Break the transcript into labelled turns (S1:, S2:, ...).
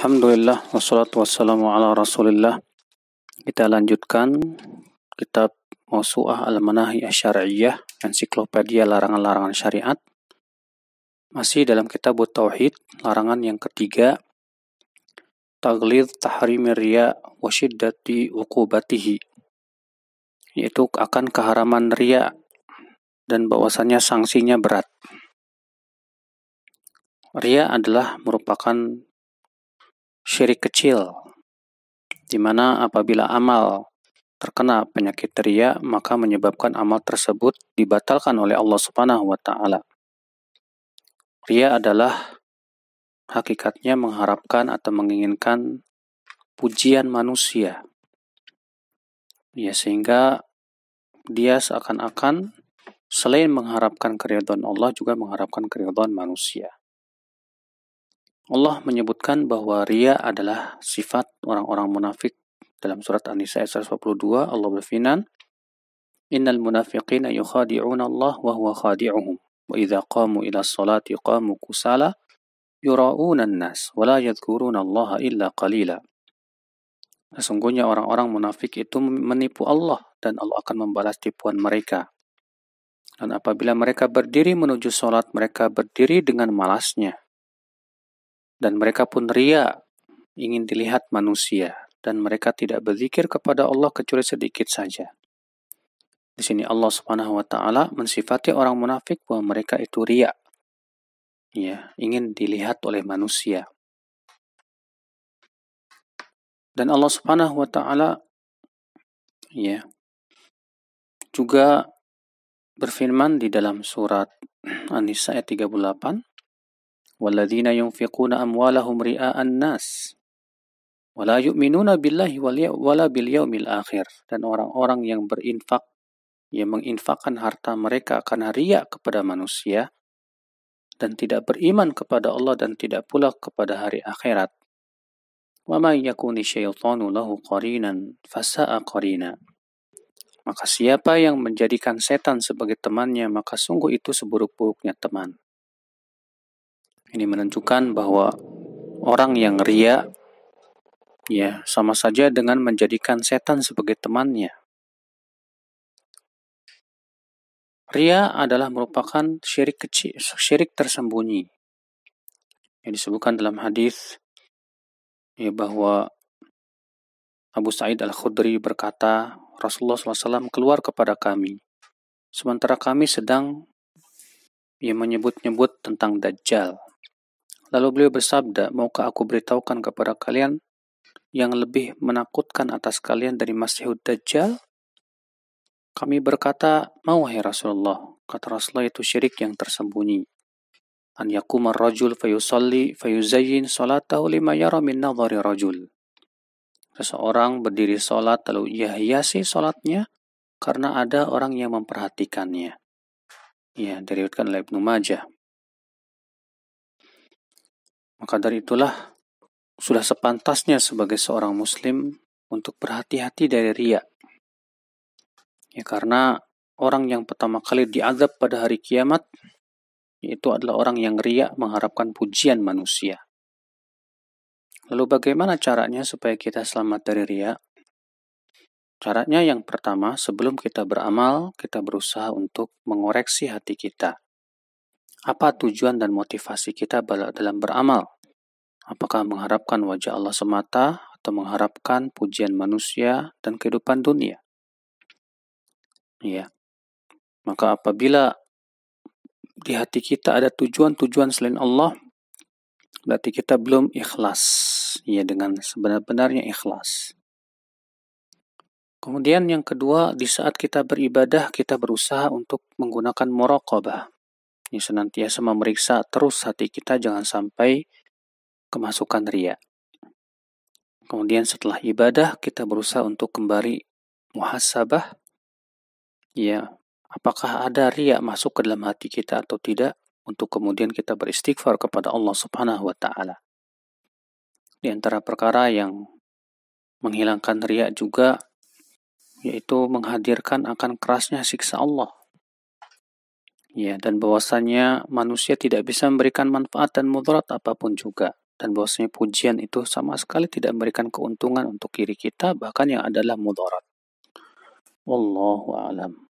S1: Alhamdulillah, wassalatu wassalamu ala rasulillah. Kita lanjutkan kitab Mawsu'ah Al-Manahi Asy-Syar'iyyah, ensiklopedia larangan-larangan syariat. Masih dalam kitab Tauhid, larangan yang ketiga, Taghlidz tahrimir riya wa syiddati uqubatihi, yaitu akan keharaman riya dan bahwasannya sanksinya berat. Riya adalah merupakan syirik kecil, di mana apabila amal terkena penyakit riya, maka menyebabkan amal tersebut dibatalkan oleh Allah Subhanahu wa Ta'ala. Riya adalah hakikatnya mengharapkan atau menginginkan pujian manusia, ya, sehingga dia seakan-akan selain mengharapkan keridhaan Allah juga mengharapkan keridhaan manusia. Allah menyebutkan bahwa riya adalah sifat orang-orang munafik. Dalam surat An-Nisa ayat 142, Allah berfirman, Innal munafiqina yukhadi'una Allah wa huwa khadi'uhum, wa idza qamu ila sholati qamu kusala yura'una an-nas wa la yadhkuruna Allah illa qalila. Sesungguhnya orang-orang munafik itu menipu Allah dan Allah akan membalas tipuan mereka. Dan apabila mereka berdiri menuju sholat, mereka berdiri dengan malasnya. Dan mereka pun riya, ingin dilihat manusia, dan mereka tidak berzikir kepada Allah kecuali sedikit saja. Di sini Allah Subhanahu wa Ta'ala mensifati orang munafik bahwa mereka itu riya, ya, ingin dilihat oleh manusia. Dan Allah Subhanahu wa Ta'ala, ya, juga berfirman di dalam surat An-Nisa ayat 38, وَالَّذِينَ يُنْفِقُونَ أَمْوَالَهُمْ رِئَاءَ النَّاسِ وَلَا يُؤْمِنُونَ بِاللَّهِ وَلَا بِالْيَوْمِ الْآخِرِ. Dan orang-orang yang berinfak, yang menginfakkan harta mereka karena riya kepada manusia dan tidak beriman kepada Allah dan tidak pula kepada hari akhirat. وَمَنْ يَكُنِ الشَّيْطَانُ لَهُ قَرِينًا فَسَاءَ قَرِينًا. Maka siapa yang menjadikan setan sebagai temannya, maka sungguh itu seburuk-buruknya teman. Ini menunjukkan bahwa orang yang riya, ya, sama saja dengan menjadikan setan sebagai temannya. Riya adalah merupakan syirik kecil, syirik tersembunyi. Yang disebutkan dalam hadis, ya, bahwa Abu Sa'id Al-Khudri berkata, Rasulullah SAW keluar kepada kami, sementara kami sedang, ya, menyebut-nyebut tentang Dajjal. Lalu beliau bersabda, maukah aku beritahukan kepada kalian yang lebih menakutkan atas kalian dari Masihud Dajjal? Kami berkata, mau wahai Rasulullah. Kata Rasulullah, itu syirik yang tersembunyi. An yakumar rajul fayusalli fayuzayyin salatahu lima yara min nadhari rajul. Seseorang berdiri salat lalu ia hiasi salatnya karena ada orang yang memperhatikannya. Ya, diriwayatkan oleh Ibnu Majah. Maka dari itulah sudah sepantasnya sebagai seorang muslim untuk berhati-hati dari riya. Ya, karena orang yang pertama kali diazab pada hari kiamat itu adalah orang yang riya mengharapkan pujian manusia. Lalu bagaimana caranya supaya kita selamat dari riya? Caranya yang pertama, sebelum kita beramal, kita berusaha untuk mengoreksi hati kita. Apa tujuan dan motivasi kita dalam beramal? Apakah mengharapkan wajah Allah semata atau mengharapkan pujian manusia dan kehidupan dunia? Ya. Maka apabila di hati kita ada tujuan-tujuan selain Allah, berarti kita belum ikhlas, ya, dengan sebenar-benarnya ikhlas. Kemudian yang kedua, di saat kita beribadah, kita berusaha untuk menggunakan muraqabah. Ini senantiasa memeriksa terus hati kita, jangan sampai kemasukan riya. Kemudian setelah ibadah, kita berusaha untuk kembali muhasabah, ya, apakah ada riya masuk ke dalam hati kita atau tidak, untuk kemudian kita beristighfar kepada Allah Subhanahu wa Ta'ala. Di antara perkara yang menghilangkan riya juga, yaitu menghadirkan akan kerasnya siksa Allah. Ya, dan bahwasannya manusia tidak bisa memberikan manfaat dan mudarat apapun juga. dan bahwasanya pujian itu sama sekali tidak memberikan keuntungan untuk diri kita, bahkan yang adalah mudarat. Wallahu a'lam.